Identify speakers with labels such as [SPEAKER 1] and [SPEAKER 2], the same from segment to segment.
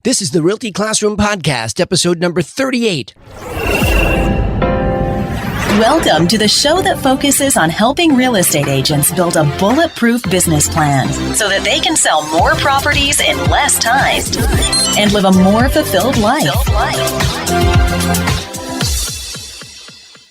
[SPEAKER 1] This is the Realty Classroom Podcast, episode number 38.
[SPEAKER 2] Welcome to the show that focuses on helping real estate agents build a bulletproof business plan so that they can sell more properties in less time and live a more fulfilled life.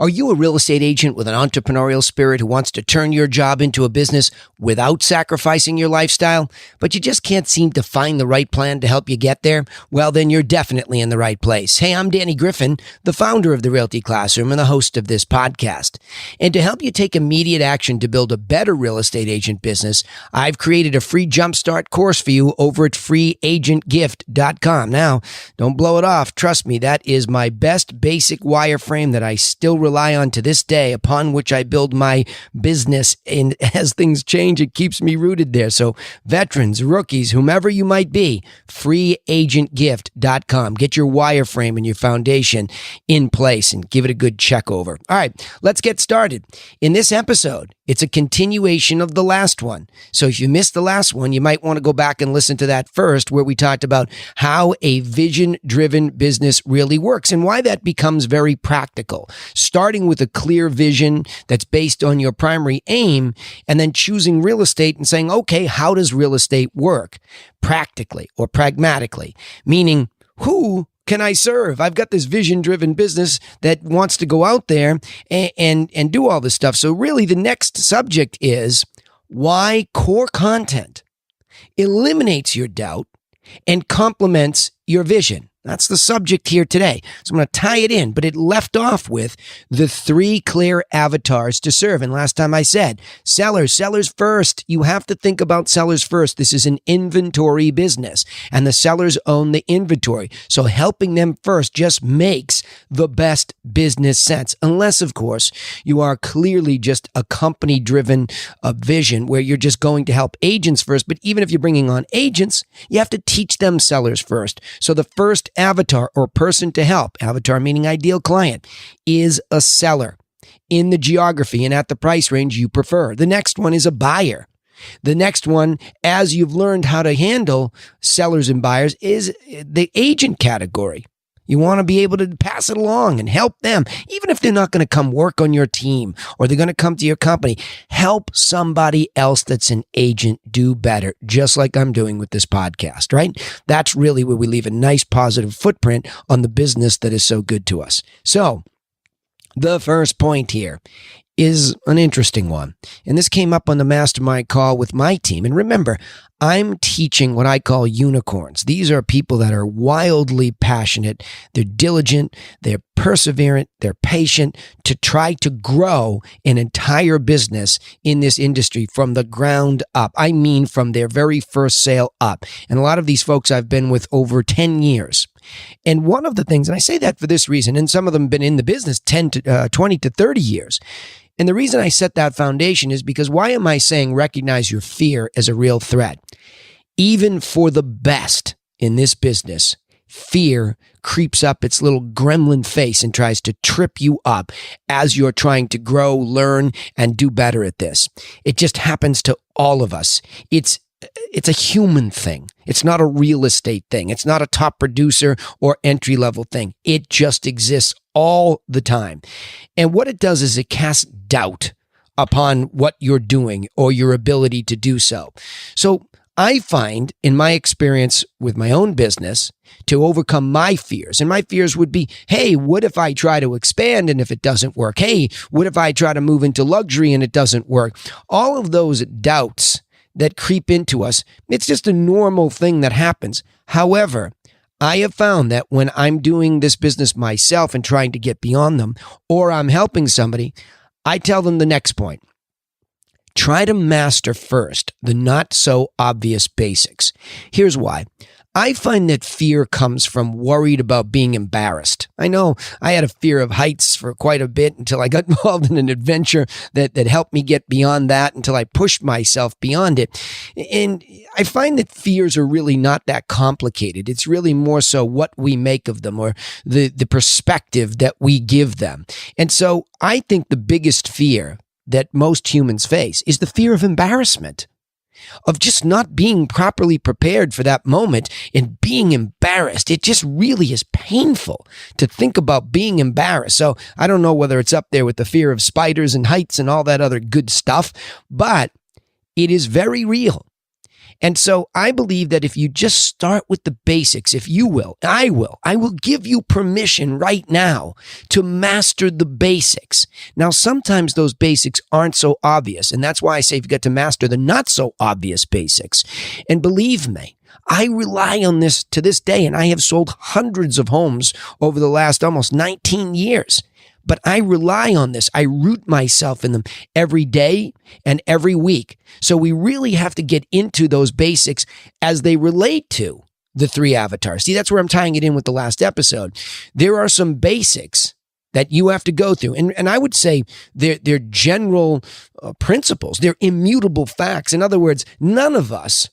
[SPEAKER 1] Are you a real estate agent with an entrepreneurial spirit who wants to turn your job into a business without sacrificing your lifestyle, but you just can't seem to find the right plan to help you get there? Well, then you're definitely in the right place. Hey, I'm Danny Griffin, the founder of the Realty Classroom and the host of this podcast. And to help you take immediate action to build a better real estate agent business, I've created a free jumpstart course for you over at freeagentgift.com. Now, don't blow it off. Trust me, that is my best basic wireframe that I still rely on to this day, upon which I build my business. And as things change, it keeps me rooted there. So veterans, rookies, whomever you might be, freeagentgift.com. Get your wireframe and your foundation in place and give it a good check over. All right, let's get started. In this episode, it's a continuation of the last one. So if you missed the last one, you might want to go back and listen to that first, where we talked about how a vision-driven business really works and why that becomes very practical. Starting with a clear vision that's based on your primary aim, and then choosing real estate and saying, okay, how does real estate work practically or pragmatically? Meaning, who can I serve? I've got this vision-driven business that wants to go out there and do all this stuff. So really, the next subject is why core content eliminates your doubt and complements your vision. That's the subject here today. So I'm going to tie it in, but it left off with the 3 clear avatars to serve. And last time I said, sellers first. You have to think about sellers first. This is an inventory business, and the sellers own the inventory. So helping them first just makes the best business sense. Unless, of course, you are clearly just a company-driven vision where you're just going to help agents first. But even if you're bringing on agents, you have to teach them sellers first. So the first avatar or person to help, avatar meaning ideal client, is a seller in the geography and at the price range you prefer. The next one is a buyer. The next one, as you've learned how to handle sellers and buyers, is the agent category. You want to be able to pass it along and help them, even if they're not going to come work on your team or they're going to come to your company. Help somebody else that's an agent do better, just like I'm doing with this podcast, right? That's really where we leave a nice positive footprint on the business that is so good to us. So the first point here is an interesting one. And this came up on the mastermind call with my team. And remember, I'm teaching what I call unicorns. These are people that are wildly passionate. They're diligent. They're perseverant. They're patient to try to grow an entire business in this industry from the ground up. I mean, from their very first sale up. And a lot of these folks I've been with over 10 years. And one of the things, and I say that for this reason, and some of them have been in the business 20 to 30 years. And the reason I set that foundation is because why am I saying recognize your fear as a real threat? Even for the best in this business, fear creeps up its little gremlin face and tries to trip you up as you're trying to grow, learn, and do better at this. It just happens to all of us. It's a human thing. It's not a real estate thing. It's not a top producer or entry-level thing. It just exists all the time. And what it does is it casts doubt upon what you're doing or your ability to do so. So I find, in my experience with my own business, to overcome my fears. And my fears would be, hey, what if I try to expand and if it doesn't work? Hey, what if I try to move into luxury and it doesn't work? All of those doubts that creep into us, it's just a normal thing that happens. However, I have found that when I'm doing this business myself and trying to get beyond them, or I'm helping somebody, I tell them the next point. Try to master first the not so obvious basics. Here's why. I find that fear comes from worried about being embarrassed. I know I had a fear of heights for quite a bit until I got involved in an adventure that helped me get beyond that, until I pushed myself beyond it. And I find that fears are really not that complicated. It's really more so what we make of them, or the perspective that we give them. And so I think the biggest fear that most humans face is the fear of embarrassment. of just not being properly prepared for that moment and being embarrassed. It just really is painful to think about being embarrassed. So I don't know whether it's up there with the fear of spiders and heights and all that other good stuff, but it is very real. And so I believe that if you just start with the basics, if you will, I will give you permission right now to master the basics. Now, sometimes those basics aren't so obvious. And that's why I say you've got to master the not so obvious basics. And believe me, I rely on this to this day, and I have sold hundreds of homes over the last almost 19 years. But I rely on this. I root myself in them every day and every week. So we really have to get into those basics as they relate to the three avatars. See, that's where I'm tying it in with the last episode. There are some basics that you have to go through. And I would say they're general principles. They're immutable facts. In other words, none of us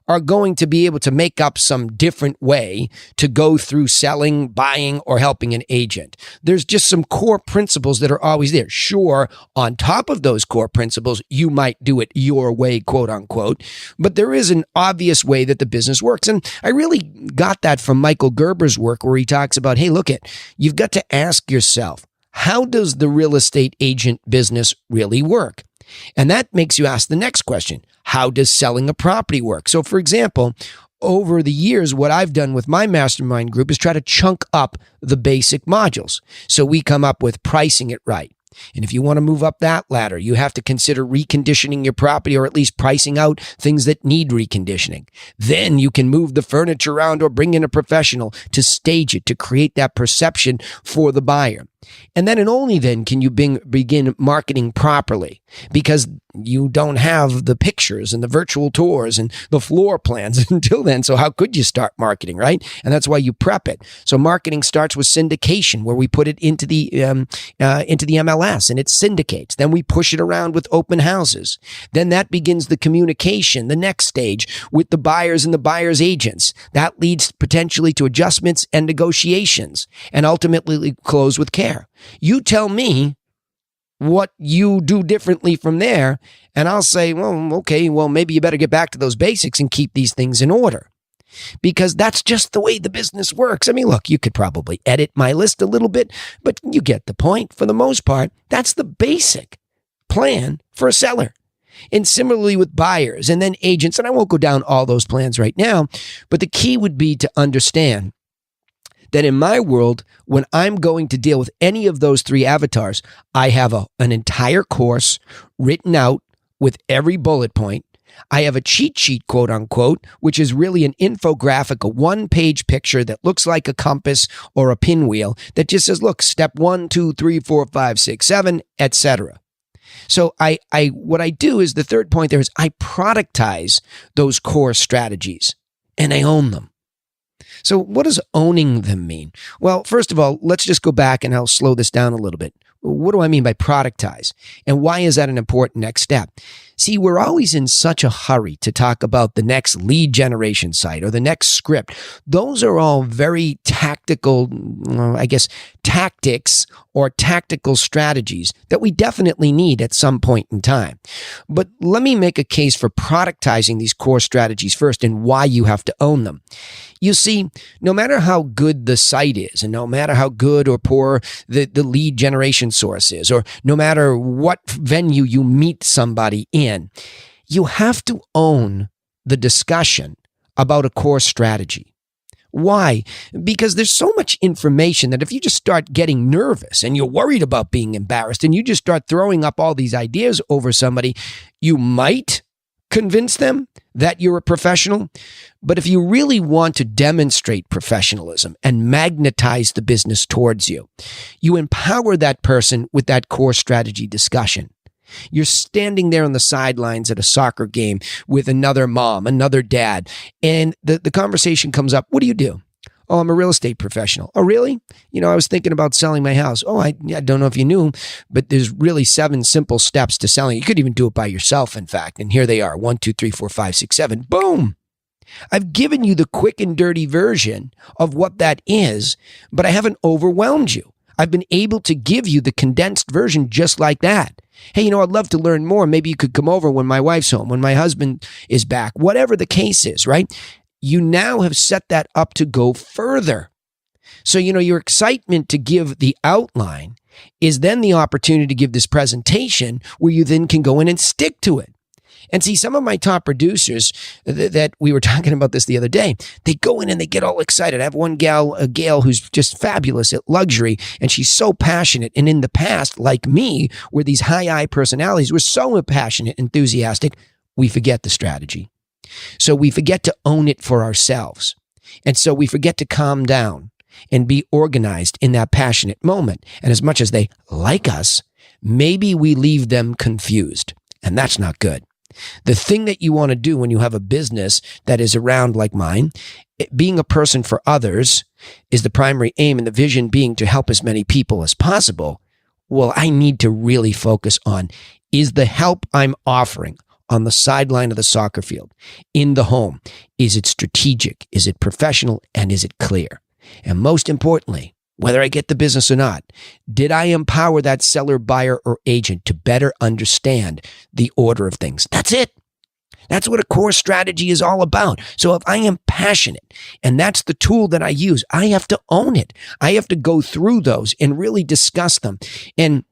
[SPEAKER 1] are going to be able to make up some different way to go through selling, buying, or helping an agent. There's just some core principles that are always there. Sure, on top of those core principles, you might do it your way, quote unquote, but there is an obvious way that the business works. And I really got that from Michael Gerber's work, where he talks about, hey, look you've got to ask yourself, how does the real estate agent business really work? And that makes you ask the next question. How does selling a property work? So, for example, over the years, what I've done with my mastermind group is try to chunk up the basic modules. So we come up with pricing it right. And if you want to move up that ladder, you have to consider reconditioning your property, or at least pricing out things that need reconditioning. Then you can move the furniture around or bring in a professional to stage it, to create that perception for the buyer. And then and only then can you begin marketing properly, because you don't have the pictures and the virtual tours and the floor plans until then. So how could you start marketing, right? And that's why you prep it. So marketing starts with syndication, where we put it into the MLS and it syndicates. Then we push it around with open houses. Then that begins the communication, the next stage, with the buyers and the buyers' agents. That leads potentially to adjustments and negotiations, and ultimately close with care. You tell me what you do differently from there, and I'll say, well, okay, well, maybe you better get back to those basics and keep these things in order, because that's just the way the business works. I mean, look, you could probably edit my list a little bit, but you get the point. For the most part, that's the basic plan for a seller. And similarly with buyers and then agents, and I won't go down all those plans right now, but the key would be to understand that in my world, when I'm going to deal with any of those three avatars, I have an entire course written out with every bullet point. I have a cheat sheet, quote unquote, which is really an infographic, a one-page picture that looks like a compass or a pinwheel that just says, look, step 1, 2, 3, 4, 5, 6, 7, etc. So what I do is, the third point there is, I productize those core strategies and I own them. So what does owning them mean? Well, first of all, let's just go back and I'll slow this down a little bit. What do I mean by productize? And why is that an important next step? See, we're always in such a hurry to talk about the next lead generation site or the next script. Those are all very tactical, tactics or tactical strategies that we definitely need at some point in time. But let me make a case for productizing these core strategies first and why you have to own them. You see, no matter how good the site is, and no matter how good or poor the lead generation source is, or no matter what venue you meet somebody in, you have to own the discussion about a core strategy. Why? Because there's so much information that if you just start getting nervous and you're worried about being embarrassed and you just start throwing up all these ideas over somebody, you might convince them that you're a professional. But if you really want to demonstrate professionalism and magnetize the business towards you, you empower that person with that core strategy discussion. You're standing there on the sidelines at a soccer game with another mom, another dad, and the conversation comes up. What do you do? Oh, I'm a real estate professional. Oh, really? I was thinking about selling my house. Oh, I don't know if you knew, but there's really 7 simple steps to selling. You could even do it by yourself, in fact. And here they are. 1, 2, 3, 4, 5, 6, 7. Boom. I've given you the quick and dirty version of what that is, but I haven't overwhelmed you. I've been able to give you the condensed version just like that. Hey, I'd love to learn more. Maybe you could come over when my wife's home, when my husband is back, whatever the case is, right? You now have set that up to go further. So, your excitement to give the outline is then the opportunity to give this presentation where you then can go in and stick to it. And see, some of my top producers that we were talking about this the other day, they go in and they get all excited. I have one gal, Gail, who's just fabulous at luxury, and she's so passionate. And in the past, like me, where these high-I personalities were so passionate, enthusiastic, we forget the strategy. So we forget to own it for ourselves. And so we forget to calm down and be organized in that passionate moment. And as much as they like us, maybe we leave them confused. And that's not good. The thing that you want to do when you have a business that is around like mine, being a person for others is the primary aim, and the vision being to help as many people as possible. Well, I need to really focus on, is the help I'm offering on the sideline of the soccer field, in the home, is it strategic? Is it professional? And is it clear? And most importantly, whether I get the business or not, did I empower that seller, buyer, or agent to better understand the order of things? That's it. That's what a core strategy is all about. So if I am passionate and that's the tool that I use, I have to own it. I have to go through those and really discuss them. And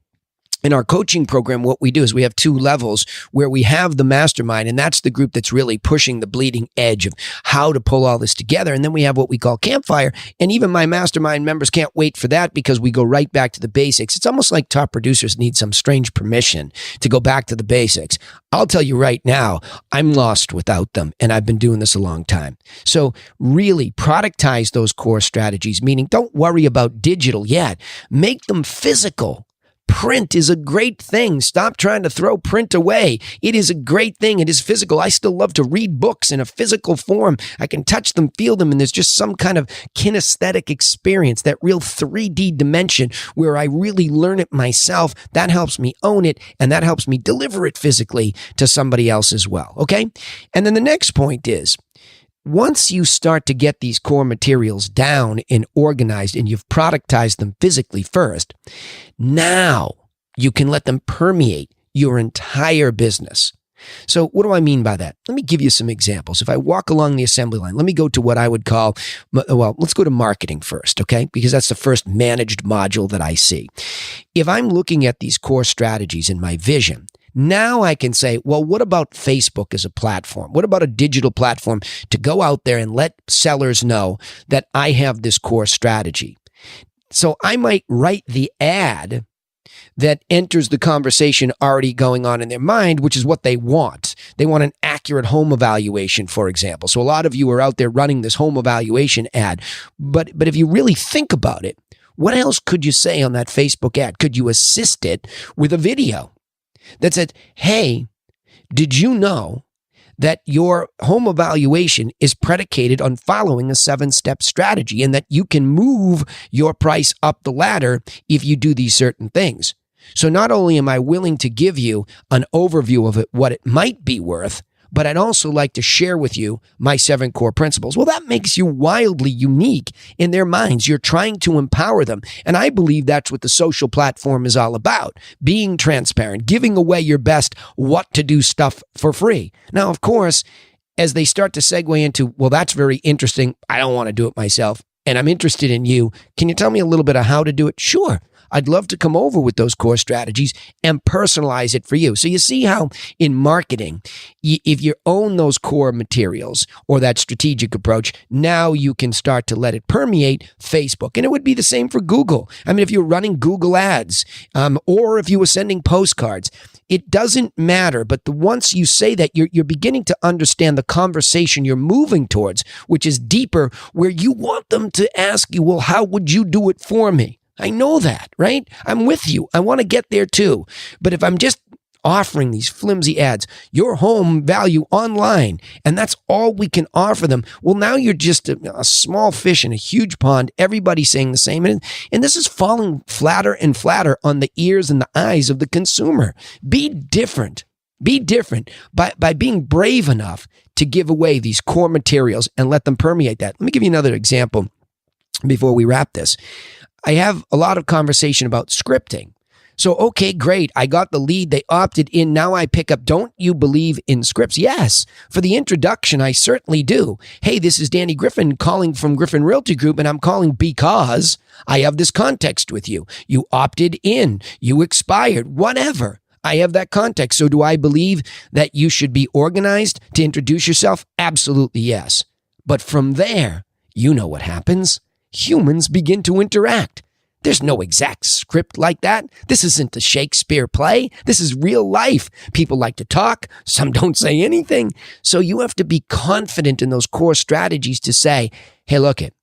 [SPEAKER 1] in our coaching program, what we do is we have 2 levels where we have the mastermind, and that's the group that's really pushing the bleeding edge of how to pull all this together. And then we have what we call campfire. And even my mastermind members can't wait for that because we go right back to the basics. It's almost like top producers need some strange permission to go back to the basics. I'll tell you right now, I'm lost without them, and I've been doing this a long time. So really productize those core strategies, meaning don't worry about digital yet. Make them physical. Print is a great thing. Stop trying to throw print away. It is a great thing. It is physical. I still love to read books in a physical form. I can touch them, feel them, and there's just some kind of kinesthetic experience, that real 3D dimension where I really learn it myself. That helps me own it, and that helps me deliver it physically to somebody else as well. Okay? And then the next point is, once you start to get these core materials down and organized and you've productized them physically first, now you can let them permeate your entire business. So what do I mean by that? Let me give you some examples. If I walk along the assembly line, let me go to what I would call, let's go to marketing first, okay? Because that's the first managed module that I see. If I'm looking at these core strategies in my vision, now I can say, well, what about Facebook as a platform? What about a digital platform to go out there and let sellers know that I have this core strategy? So I might write the ad that enters the conversation already going on in their mind, which is what they want. They want an accurate home evaluation, for example. So a lot of you are out there running this home evaluation ad. But if you really think about it, what else could you say on that Facebook ad? Could you assist it with a video that said, hey, did you know that your home evaluation is predicated on following a 7-step strategy and that you can move your price up the ladder if you do these certain things? So not only am I willing to give you an overview of it, what it might be worth, but I'd also like to share with you my 7 core principles. Well, that makes you wildly unique in their minds. You're trying to empower them. And I believe that's what the social platform is all about. Being transparent, giving away your best what to do stuff for free. Now, of course, as they start to segue into, well, that's very interesting. I don't want to do it myself, and I'm interested in you. Can you tell me a little bit of how to do it? Sure. I'd love to come over with those core strategies and personalize it for you. So you see how in marketing, if you own those core materials or that strategic approach, now you can start to let it permeate Facebook. And it would be the same for Google. I mean, if you're running Google ads or if you were sending postcards, it doesn't matter. But once you say that, you're beginning to understand the conversation you're moving towards, which is deeper, where you want them to ask you, well, how would you do it for me? I know that, right? I'm with you. I want to get there too. But if I'm just offering these flimsy ads, your home value online, and that's all we can offer them, well, now you're just a small fish in a huge pond, everybody saying the same. And this is falling flatter and flatter on the ears and the eyes of the consumer. Be different. Be different by being brave enough to give away these core materials and let them permeate that. Let me give you another example before we wrap this. I have a lot of conversation about scripting. So, okay, great. I got the lead. They opted in. Now I pick up. Don't you believe in scripts? Yes. For the introduction, I certainly do. Hey, this is Danny Griffin calling from Griffin Realty Group, and I'm calling because I have this context with you. You opted in. You expired. Whatever. I have that context. So do I believe that you should be organized to introduce yourself? Absolutely yes. But from there, you know what happens. Humans begin to interact. There's no exact script like that. This isn't a Shakespeare play. This is real life. People like to talk. Some don't say anything. So you have to be confident in those core strategies to say, hey, look it.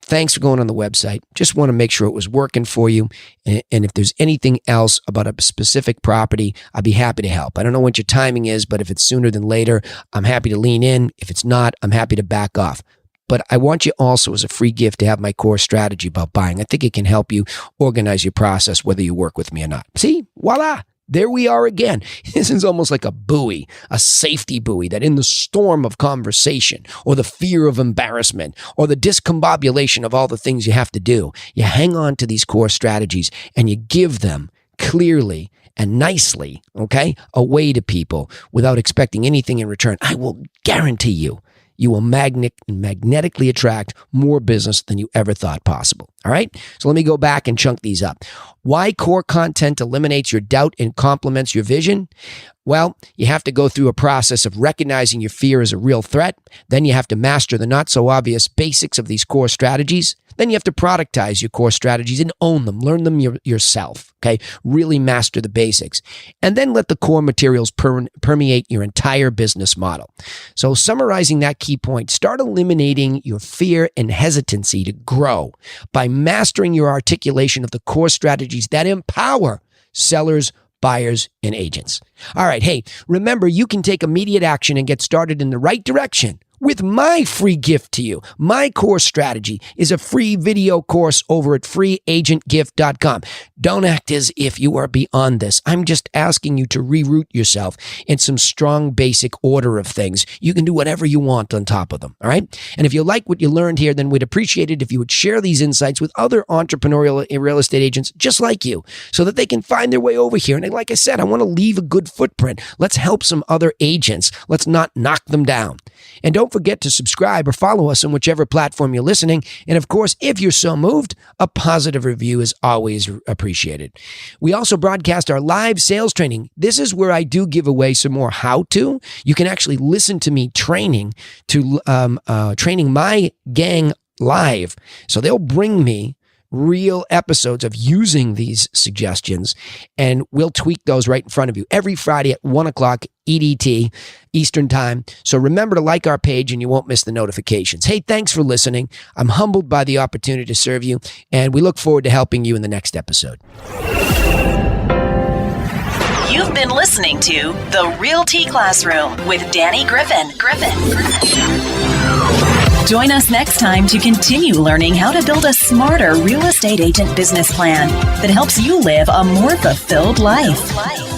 [SPEAKER 1] Thanks for going on the website. Just want to make sure it was working for you. And if there's anything else about a specific property, I'd be happy to help. I don't know what your timing is, but if it's sooner than later, I'm happy to lean in. If it's not, I'm happy to back off. But I want you also as a free gift to have my core strategy about buying. I think it can help you organize your process, whether you work with me or not. See, voila. There we are again. This is almost like a buoy, a safety buoy that in the storm of conversation or the fear of embarrassment or the discombobulation of all the things you have to do, you hang on to these core strategies and you give them clearly and nicely, okay, away to people without expecting anything in return. I will guarantee you will magnetically attract more business than you ever thought possible. All right? So let me go back and chunk these up. Why core content eliminates your doubt and complements your vision? Well, you have to go through a process of recognizing your fear as a real threat. Then you have to master the not so obvious basics of these core strategies. Then you have to productize your core strategies and own them. Learn them yourself, okay? Really master the basics. And then let the core materials permeate your entire business model. So summarizing that key point, start eliminating your fear and hesitancy to grow by mastering your articulation of the core strategies that empower sellers, buyers, and agents. All right, hey, remember, you can take immediate action and get started in the right direction with my free gift to you. My core strategy is a free video course over at freeagentgift.com. Don't act as if you are beyond this. I'm just asking you to reroute yourself in some strong basic order of things. You can do whatever you want on top of them, all right? And if you like what you learned here, then we'd appreciate it if you would share these insights with other entrepreneurial real estate agents just like you so that they can find their way over here. And like I said, I want to leave a good footprint. Let's help some other agents. Let's not knock them down. And don't forget to subscribe or follow us on whichever platform you're listening. And of course, if you're so moved, a positive review is always appreciated. We also broadcast our live sales training. This is where I do give away some more how-to. You can actually listen to me training my gang live. So they'll bring me real episodes of using these suggestions, and we'll tweak those right in front of you every Friday at 1 o'clock EDT, Eastern Time. So remember to like our page and you won't miss the notifications. Hey, thanks for listening. I'm humbled by the opportunity to serve you, and we look forward to helping you in the next episode.
[SPEAKER 2] You've been listening to The Realty Classroom with Danny Griffin. Join us next time to continue learning how to build a smarter real estate agent business plan that helps you live a more fulfilled life.